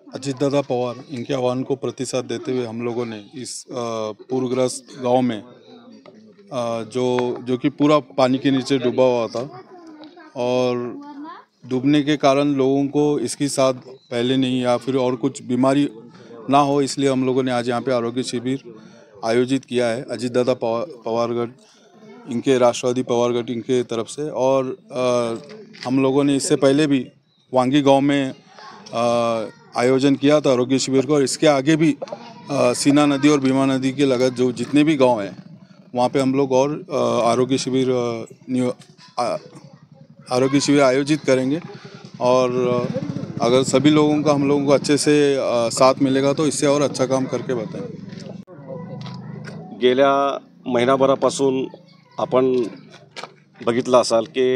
अजितदादा पवार इनके आह्वान को प्रतिसाद देते हुए हम लोगों ने इस पूरग्रस्त गांव में जो कि पूरा पानी के नीचे डूबा हुआ था और डूबने के कारण लोगों को इसकी साथ पहले नहीं या फिर और कुछ बीमारी ना हो, इसलिए हम लोगों ने आज यहाँ पे आरोग्य शिविर आयोजित किया है अजितदादा पवारगढ़ इनके राष्ट्रवादी पवारगढ़ इनके तरफ से। और हम लोगों ने इससे पहले भी वांगी गांव में आयोजन किया था आरोग्य शिविर को, और इसके आगे भी सीना नदी और भीमा नदी के लगत जो जितने भी गांव हैं वहाँ पे हम लोग और आरोग्य शिविर आयोजित करेंगे। और अगर सभी लोगों का हम लोगों को अच्छे से साथ मिलेगा तो इससे और अच्छा काम करके बताएं। गेल्या महिनाभरापासून आपण बघितलं असाल की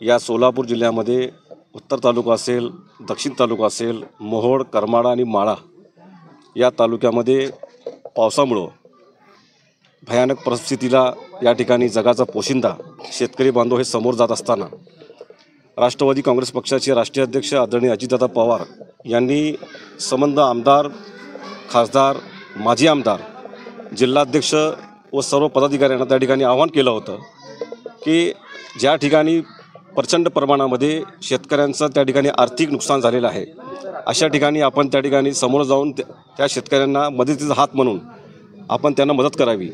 या सोलापूर जिल्ह्यामध्ये उत्तर तालुका असेल, दक्षिण तालुका असेल, मोहोळ, करमाळा आणि माळा या तालुक्यामध्ये पावसामुळे भयानक परिस्थितीला या ठिकाणी जगाचा पोशिंदा शेतकरी बांधव हे समोर जात असताना राष्ट्रवादी काँग्रेस पक्षाचे राष्ट्रीय अध्यक्ष आदरणीय अजितदादा पवार यांनी संबंध आमदार, खासदार, माजी आमदार, जिल्हाध्यक्ष व सर्व पदाधिकाऱ्यांना त्या ठिकाणी आवाहन केलं होतं की ज्या ठिकाणी प्रचंड प्रमाणामध्ये शेतकऱ्यांचं त्या ठिकाणी आर्थिक नुकसान झालेलं आहे, अशा ठिकाणी आपण त्या ठिकाणी समोर जाऊन त्या शेतकऱ्यांना मदतीचा हात म्हणून आपण त्यांना मदत करावी।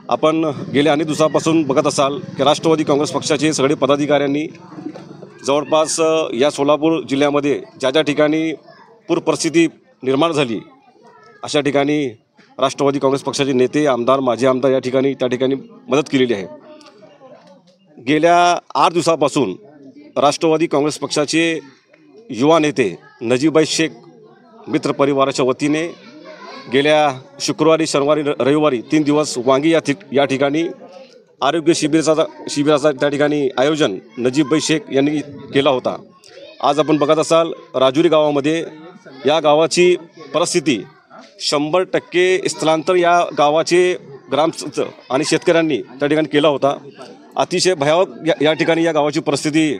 आपण गेल्या अनेक दिवसापासून बघत असाल की राष्ट्रवादी काँग्रेस पक्षाचे सगळे पदाधिकाऱ्यांनी जवळपास या सोलापूर जिल्ह्यामध्ये ज्या ज्या ठिकाणी पूर परिस्थिती निर्माण झाली अशा ठिकाणी राष्ट्रवादी काँग्रेस पक्षाचे नेते, आमदार, माजी आमदार या ठिकाणी त्या ठिकाणी मदत केलेली आहे। गेल्या 8 दिवसापासून राष्ट्रवादी काँग्रेस पक्षाचे युवा नेते नजीबभाई शेख मित्र परिवाराच्या वतीने गेल्या शुक्रवारी, शनिवारी, रविवारी 3 दिवस वांगी या ठिकाणी आरोग्य शिबिराचा त्या ठिकाणी आयोजन नजीबभाई शेख यांनी केला होता। आज आपण बघत असाल राजुरी गावामध्ये या गावाची परिस्थिती 100% स्थलांतर या गावाचे ग्रामस्थ आणि शेतकऱ्यांनी त्या ठिकाणी केला होता। अतिशय भयावह या ठिकाणी या गावाची परिस्थिती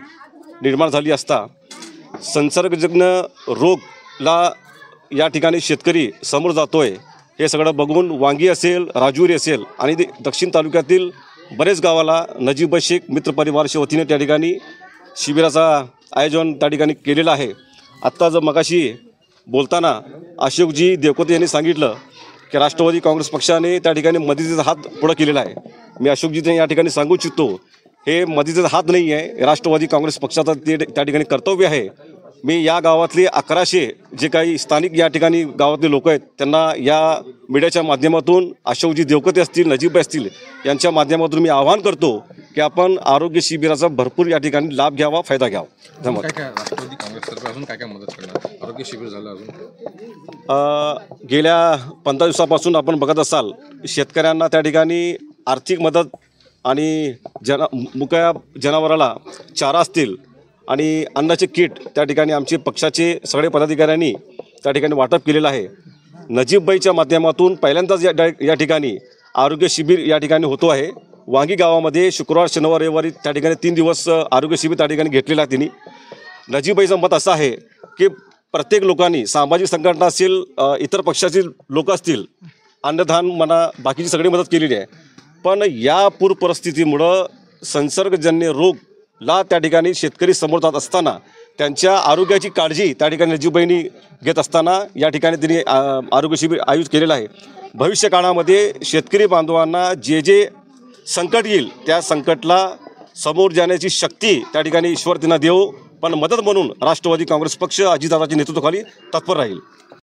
निर्माण झाली असता संसर्गजन्य रोगला या ठिकाणी शेतकरी समोर जातोय हे सगळं बघून वांगी असेल, राजुरी असेल आणि दक्षिण तालुक्यातील बरेच गावाला नजीबभाई शेख मित्र परिवाराच्या वतीने त्या ठिकाणी शिबिराचा आयोजन त्या ठिकाणी केलेलं आहे। आत्ता जर मगाशी बोलताना अशोकजी देवकोते यांनी सांगितलं की राष्ट्रवादी काँग्रेस पक्षाने त्या ठिकाणी मदतीचा हात पुढे केलेला आहे। मी अशोकजी या ठिकाणी सांगू इच्छितो हे मदतीचा हात नाही आहे, राष्ट्रवादी काँग्रेस पक्षाचा त्या ठिकाणी कर्तव्य आहे। मी या गावातले 1100 जे काही स्थानिक या ठिकाणी गावातले लोक आहेत त्यांना या मीडियाच्या माध्यमातून अशोकजी देवकोते असतील, नजीबभाई असतील यांच्या माध्यमातून मी आवाहन करतो की आपण आरोग्य शिबिराचा भरपूर या ठिकाणी लाभ घ्यावा, फायदा घ्यावा। धन्यवाद। राष्ट्रवादी काँग्रेसतर्फे अजून काय मदत करणार? आरोग्य शिबिर झालं अजून गेल्या 15 दिवसापासून आपण बघत असाल शेतकऱ्यांना त्या ठिकाणी आर्थिक मदत आणि मुक्या जनावराला चारा असतील आणि अन्नाचे किट त्या ठिकाणी आमचे पक्षाचे सगळे पदाधिकाऱ्यांनी त्या ठिकाणी वाटप केलेलं आहे। नजीबभाईच्या माध्यमातून पहिल्यांदाच या ठिकाणी आरोग्य शिबिर या ठिकाणी होतो आहे। वांगी गावामध्ये शुक्रवार, शनिवार, रविवारी त्या ठिकाणी 3 दिवस आरोग्य शिबिर त्या ठिकाणी घेतलेलं आहे त्यांनी। नजीबभाईचं मत असं आहे की प्रत्येक लोकांनी, सामाजिक संघटना असेल, इतर पक्षाचे लोक असतील, अन्नदान म्हणा, बाकीची सगळी मदत केलेली आहे। पण या पूर परिस्थितीमुळं संसर्गजन्य रोगला त्या ठिकाणी शेतकरी समोर जात असताना त्यांच्या आरोग्याची काळजी त्या ठिकाणी नजीबभाईंनी घेत असताना या ठिकाणी त्यांनी आरोग्य शिबिर आयोजित केलेलं आहे। भविष्य काळामध्ये शेतकरी बांधवांना जे जे संकट येईल त्या संकटला समोर जाण्याची शक्ती त्या ठिकाणी ईश्वर त्यांना देव, पण मदत म्हणून राष्ट्रवादी काँग्रेस पक्ष अजितदादाच्या नेतृत्वाखाली तत्पर राहील।